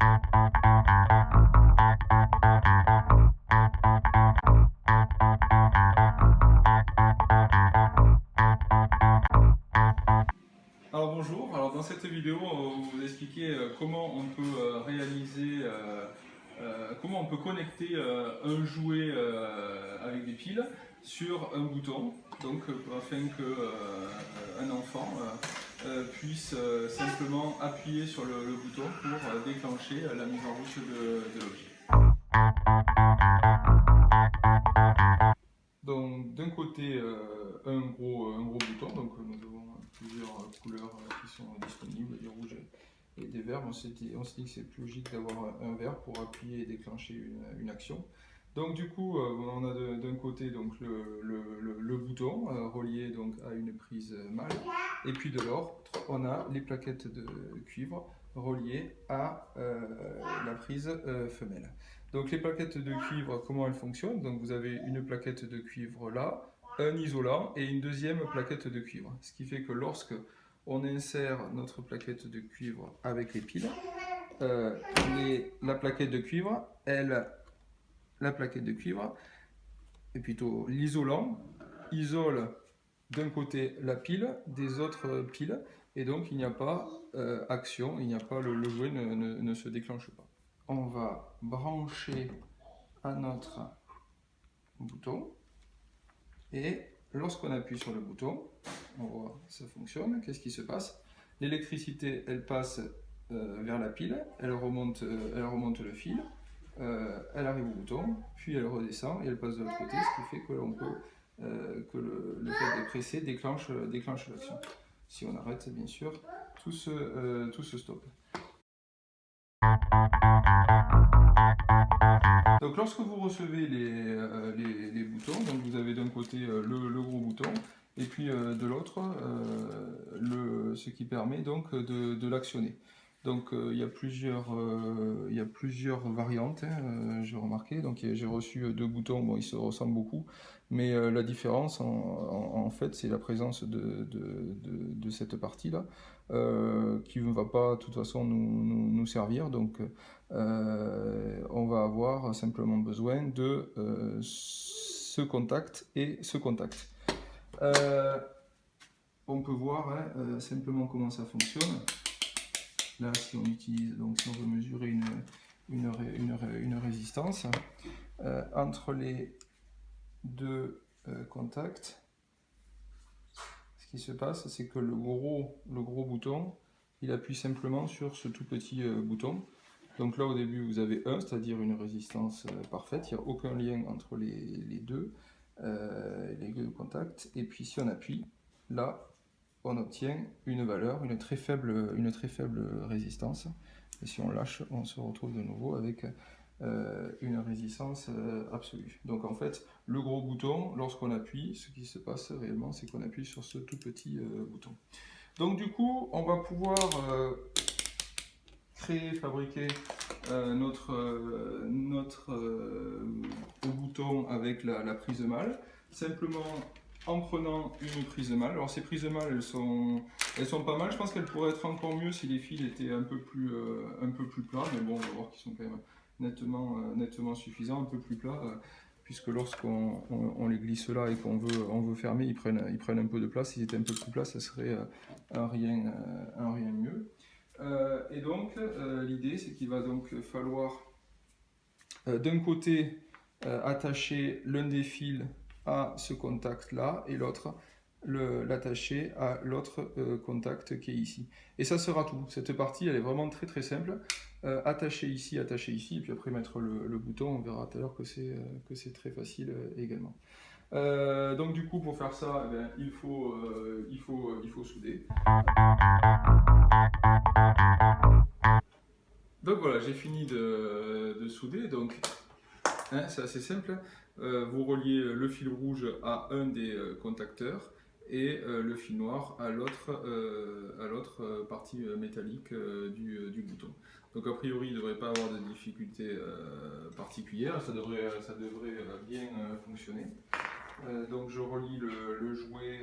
Alors bonjour, alors dans cette vidéo on va vous expliquer comment on peut réaliser, comment on peut connecter un jouet avec des piles sur un bouton, donc afin que un enfant puisse simplement appuyer sur le bouton pour déclencher la mise en route de l'objet. Donc d'un côté un gros bouton, donc nous avons plusieurs couleurs qui sont disponibles, du rouge et des verts. On s'est dit que c'est plus logique d'avoir un vert pour appuyer et déclencher une action. Donc du coup on a d'un côté donc le bouton relié donc à une prise mâle, et puis de l'autre on a les plaquettes de cuivre reliées à la prise femelle. Donc les plaquettes de cuivre, comment elles fonctionnent? Donc vous avez une plaquette de cuivre là, un isolant et une deuxième plaquette de cuivre. Ce qui fait que lorsque on insère notre plaquette de cuivre avec les piles, la plaquette de cuivre, et plutôt l'isolant, isole d'un côté la pile des autres piles, et donc il n'y a pas action, il n'y a pas le jouet ne se déclenche pas. On va brancher à notre bouton, et lorsqu'on appuie sur le bouton, on voit ça fonctionne. Qu'est-ce qui se passe? L'électricité elle passe vers la pile, elle remonte le fil, elle arrive au bouton, puis elle redescend et elle passe de l'autre côté, ce qui fait que l'on peut que le fait de presser déclenche l'action. Si on arrête, bien sûr, tout se stoppe. Donc lorsque vous recevez les boutons, donc vous avez d'un côté le gros bouton, et puis de l'autre ce qui permet donc de l'actionner. Donc il y a plusieurs variantes, hein, j'ai remarqué. Donc j'ai reçu deux boutons, bon ils se ressemblent beaucoup, mais la différence en fait c'est la présence de cette partie-là, qui ne va pas de toute façon nous servir. Donc on va avoir simplement besoin de ce contact et ce contact. On peut voir hein, simplement comment ça fonctionne. Là, si on utilise, donc si on veut mesurer une résistance entre les deux contacts, ce qui se passe, c'est que le gros bouton, il appuie simplement sur ce tout petit bouton. Donc là, au début, vous avez 1, c'est-à-dire une résistance parfaite. Il n'y a aucun lien entre les deux contacts. Et puis, si on appuie, là, on obtient une valeur, une très faible résistance. Et si on lâche, on se retrouve de nouveau avec une résistance absolue. Donc en fait, le gros bouton, lorsqu'on appuie, ce qui se passe réellement, c'est qu'on appuie sur ce tout petit bouton. Donc du coup, on va pouvoir fabriquer notre bouton avec la prise mâle, simplement en prenant une prise mâle. Alors ces prises mâles, elles sont pas mal. Je pense qu'elles pourraient être encore mieux si les fils étaient un peu plus plats, mais bon, on va voir qu'ils sont quand même nettement suffisants, un peu plus plats, puisque lorsqu'on les glisse là et qu'on veut fermer, ils prennent un peu de place. S'ils étaient un peu plus plats, ça serait un rien mieux. Et donc l'idée c'est qu'il va donc falloir d'un côté attacher l'un des fils à ce contact là et l'autre l'attacher à l'autre contact qui est ici. Et ça sera tout. Cette partie elle est vraiment très simple. Attacher ici, et puis après mettre le bouton. On verra tout à l'heure que c'est très facile également. Donc du coup pour faire ça, eh bien, il faut souder. Donc voilà, j'ai fini de souder. Donc hein, c'est assez simple. Vous reliez le fil rouge à un des contacteurs et le fil noir à l'autre partie métallique du bouton. Donc a priori il ne devrait pas avoir de difficultés particulières, ça devrait bien fonctionner. Donc je relie le jouet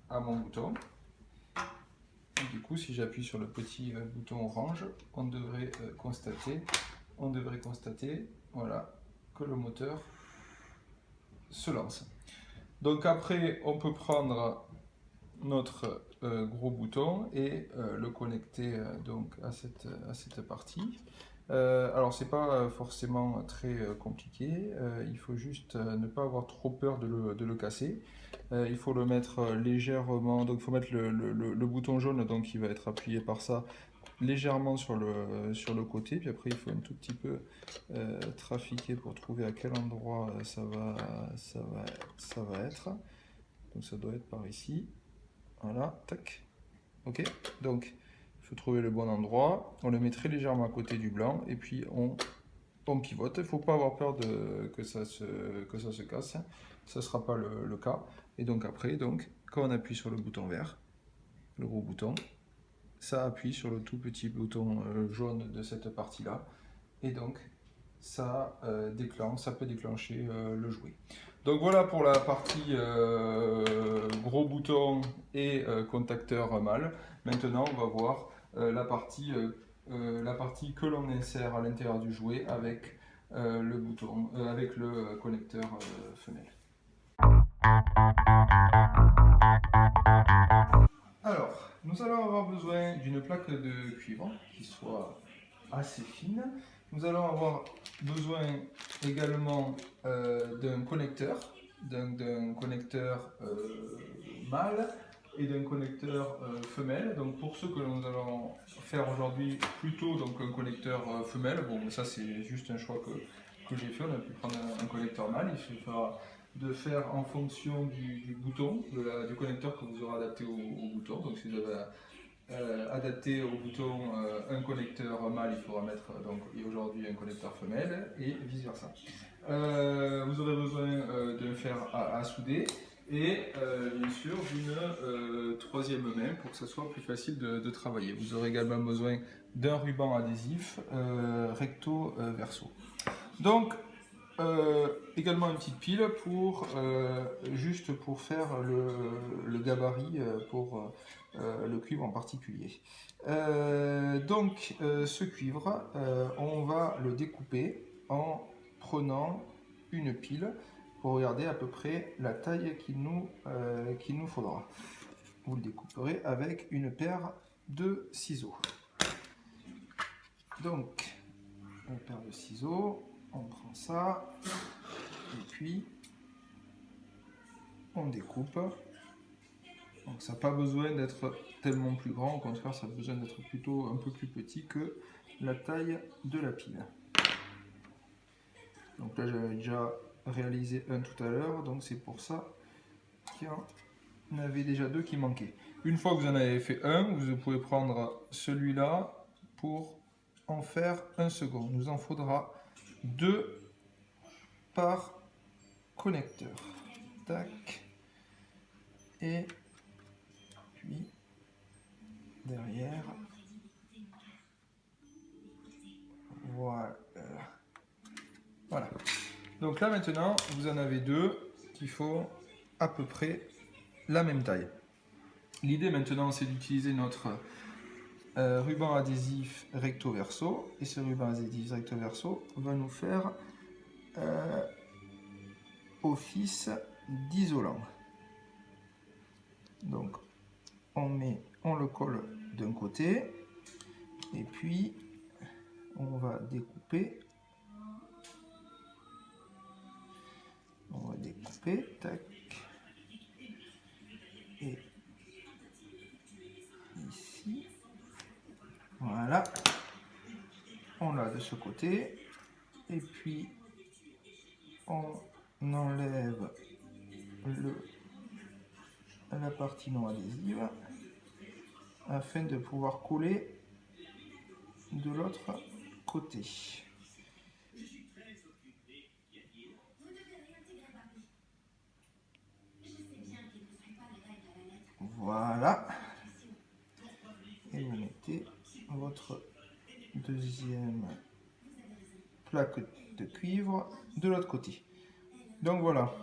à mon bouton. du coup, si j'appuie sur le petit bouton orange, on devrait constater, voilà, que le moteur se lance. Donc après, on peut prendre notre gros bouton et le connecter donc à cette partie. Alors c'est pas forcément très compliqué, il faut juste ne pas avoir trop peur de le casser. Il faut le mettre légèrement, donc il faut mettre le bouton jaune, donc il va être appuyé par ça légèrement sur le côté, puis après il faut un tout petit peu trafiquer pour trouver à quel endroit ça va être. Donc ça doit être par ici. Voilà, tac. Ok, donc il faut trouver le bon endroit. On le met très légèrement à côté du blanc et puis on pivote. Il ne faut pas avoir peur que ça se casse. Ça ne sera pas le cas. Et donc après, quand on appuie sur le bouton vert, le gros bouton, ça appuie sur le tout petit bouton jaune de cette partie-là. Et donc ça peut déclencher le jouet. Donc voilà pour la partie gros bouton et contacteur mâle. Maintenant on va voir la partie que l'on insère à l'intérieur du jouet avec le bouton, avec le connecteur femelle. Alors, nous allons avoir besoin d'une plaque de cuivre qui soit assez fine. Nous allons avoir besoin également d'un connecteur mâle et d'un connecteur femelle. Donc pour ce que nous allons faire aujourd'hui, plutôt donc un connecteur femelle. Bon, ça c'est juste un choix que j'ai fait. On a pu prendre un connecteur mâle. Il suffira de faire en fonction du bouton, du connecteur que vous aurez adapté au bouton. Donc si vous avez adapté au bouton un connecteur mâle, il faudra mettre donc aujourd'hui un connecteur femelle et vice versa. Vous aurez besoin d'un fer à souder et bien sûr d'une troisième main pour que ce soit plus facile de travailler. Vous aurez également besoin d'un ruban adhésif recto verso. Donc également une petite pile juste pour faire le gabarit pour le cuivre en particulier. Ce cuivre, on va le découper en prenant une pile pour regarder à peu près la taille qu'il nous faudra. Vous le découperez avec une paire de ciseaux. Donc, une paire de ciseaux. On prend ça et puis on découpe. Donc ça n'a pas besoin d'être tellement plus grand, au contraire ça a besoin d'être plutôt un peu plus petit que la taille de la pile. Donc là j'avais déjà réalisé un tout à l'heure, donc c'est pour ça qu'il y en avait déjà deux qui manquaient. Une fois que vous en avez fait un, vous pouvez prendre celui-là pour en faire un second. Il nous en faudra 2 par connecteur. Tac. Et puis derrière. Voilà. Voilà. Donc là maintenant, vous en avez 2 qui font à peu près la même taille. L'idée maintenant, c'est d'utiliser notre ruban adhésif recto verso, et ce ruban adhésif recto verso va nous faire office d'isolant. Donc on le colle d'un côté et puis on va découper. Tac, et ici. Voilà, on l'a de ce côté, et puis on enlève la partie non adhésive afin de pouvoir coller de l'autre côté. Voilà, et vous mettez votre deuxième plaque de cuivre de l'autre côté. Donc voilà.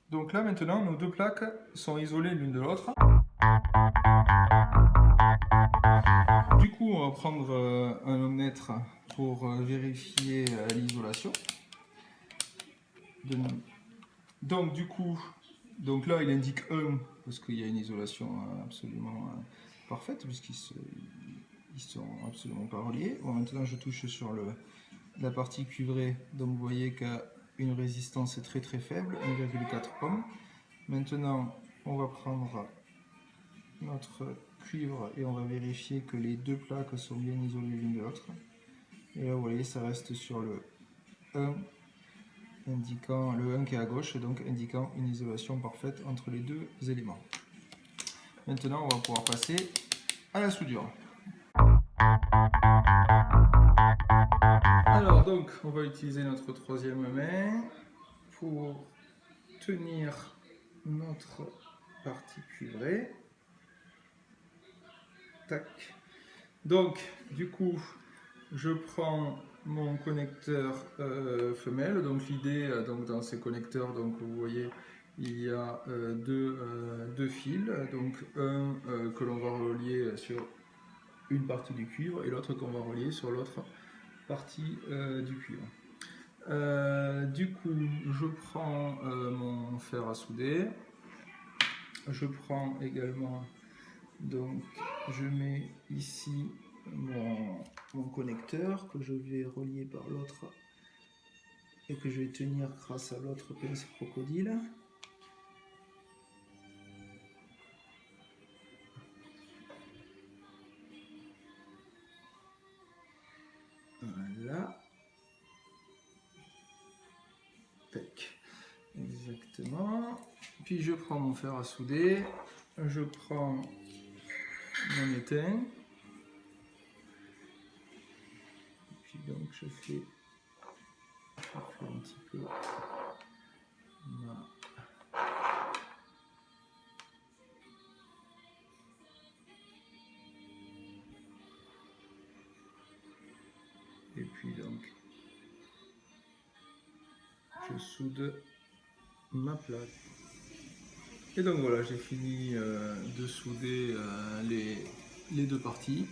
Donc là maintenant nos deux plaques sont isolées l'une de l'autre. coup, on va prendre un ohmètre pour vérifier l'isolation. Donc du coup, là il indique 1 parce qu'il y a une isolation absolument parfaite puisqu'ils sont absolument pas reliés. Bon, maintenant je touche sur la partie cuivrée, donc vous voyez qu'il y a une résistance très très faible, 1,4 ohm. Maintenant on va prendre notre cuivre et on va vérifier que les deux plaques sont bien isolées l'une de l'autre. Et là vous voyez ça reste sur le 1, indiquant le 1 qui est à gauche, et donc indiquant une isolation parfaite entre les deux éléments. Maintenant on va pouvoir passer à la soudure. Alors donc on va utiliser notre troisième main pour tenir notre partie cuivrée. Tac. Donc du coup je prends mon connecteur femelle. Donc l'idée dans ces connecteurs, donc vous voyez il y a deux fils, donc un que l'on va relier sur une partie du cuivre et l'autre qu'on va relier sur l'autre partie du cuivre. Du coup je prends mon fer à souder, je prends également, donc je mets ici mon connecteur que je vais relier par l'autre et que je vais tenir grâce à l'autre pince crocodile. Voilà. Tac. Exactement. Puis je prends mon fer à souder, je prends mon étain. Puis donc je fais un petit peu et puis donc je soude ma plaque. Et donc voilà, j'ai fini de souder les deux parties.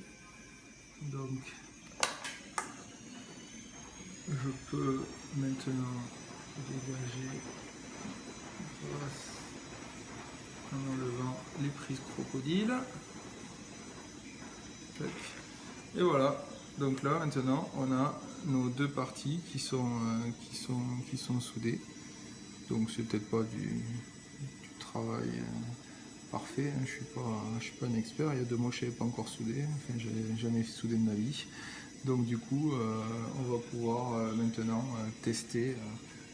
Donc je peux maintenant dégager grâce en enlevant les prises crocodile. Et voilà, donc là maintenant on a nos deux parties qui sont soudées. Donc c'est peut-être pas du travail parfait, hein. Je suis pas un expert, il y a 2 mois que je n'avais pas encore soudé, enfin j'ai jamais soudé de ma vie. Donc du coup on va pouvoir maintenant tester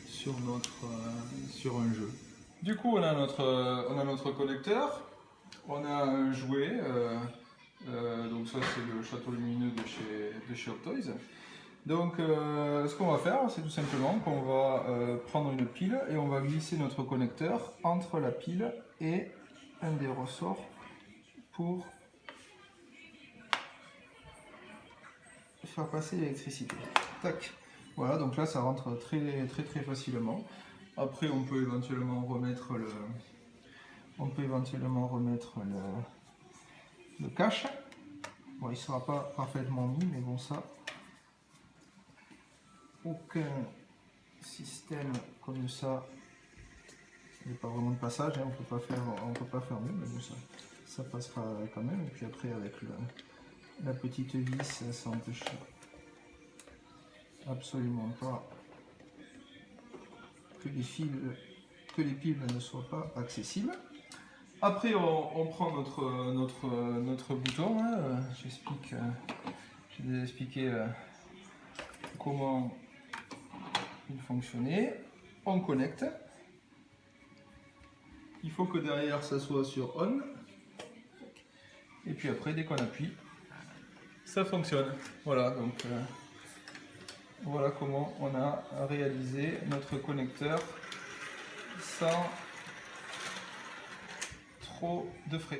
sur un jeu. Du coup on a notre connecteur, on a un jouet, donc ça c'est le château lumineux de chez Hot Toys. Donc ce qu'on va faire, c'est tout simplement qu'on va prendre une pile et on va glisser notre connecteur entre la pile et un des ressorts pour faire passer l'électricité. Tac. Voilà, donc là ça rentre très facilement. Après on peut éventuellement remettre le cache. Bon, il ne sera pas parfaitement mis, mais bon, ça, aucun système comme ça, il n'y a pas vraiment de passage, hein, on ne peut pas faire mieux, mais bon, ça passera quand même. Et puis après avec la petite vis, ça n'empêche absolument pas que les piles ne soient pas accessibles. Après on prend notre bouton, hein. J'ai déjà expliqué comment il fonctionnait. On connecte. Il faut que derrière ça soit sur on. Et puis après dès qu'on appuie, ça fonctionne. Voilà, donc voilà comment on a réalisé notre connecteur sans trop de frais.